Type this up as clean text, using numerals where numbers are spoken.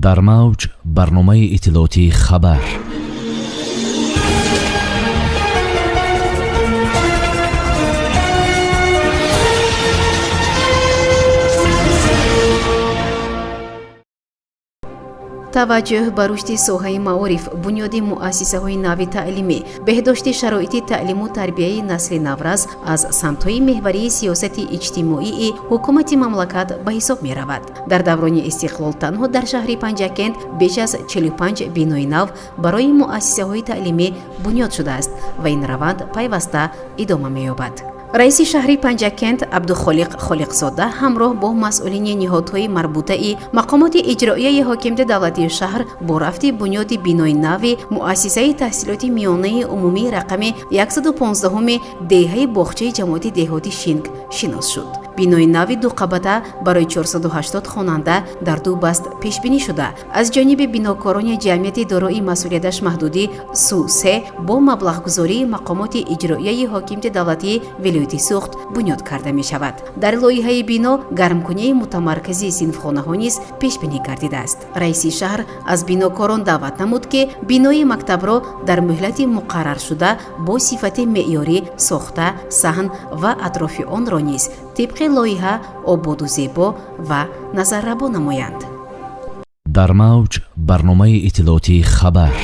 дар мавҷ барномаи иттилоотии хабар. таваҷҷӯҳ ба рушди соҳаи маориф, бунёди муассисаҳои нави таълимӣ, беҳдошти шароити таълиму тарбияи насли навраз аз самтҳои меҳварии сиясати иҷтимоии ҳукумати мамлакат ба ҳисоб меравад. дар даврони истиқлол танҳо дар шаҳри Панҷакент беш аз 45 бинои нав барои муассисаҳои таълимӣ бунёд шудааст ва ин раванд пайваста идома меёбад. раиси шаҳри Панҷакент Абдухолиқ Холиқзода ҳамроҳ бо масъулини ниҳодҳои марбутаи мақомоти иҷроияи ҳокимияти давлатии шаҳр бо рафти бунёди бинои нави муассисаи таҳсилоти миёнаи умумии рақами 115-уми деҳаи боғчаи ҷамоати деҳотӣ Шинг шинос шуд. бинои нави дуқабата барои 480 хонанда дар ду баст пешбинӣ шуда, аз ҷониби бинокорони ҷамъияти дорои масъулияташ маҳдудӣ Су-3 бо маблағгузории мақомоти иҷроияи ҳокимияти давлатии вилояти Суғд бунёд карда мешавад. дар лоиҳаи бино гармкунии мутамарказии синфхонаҳо низ пешбинӣ гардидааст. раиси шаҳр аз бинокорон даъват намуд, ки бинои мактабро дар муҳлати муқарраршуда бо сифати меъёрӣ сохта, саҳн ва атрофи онро низ тибқи лоиҳа ободу зебо ва назаррабо намоянд. дар мавҷ барномаи иттилоотии хабар.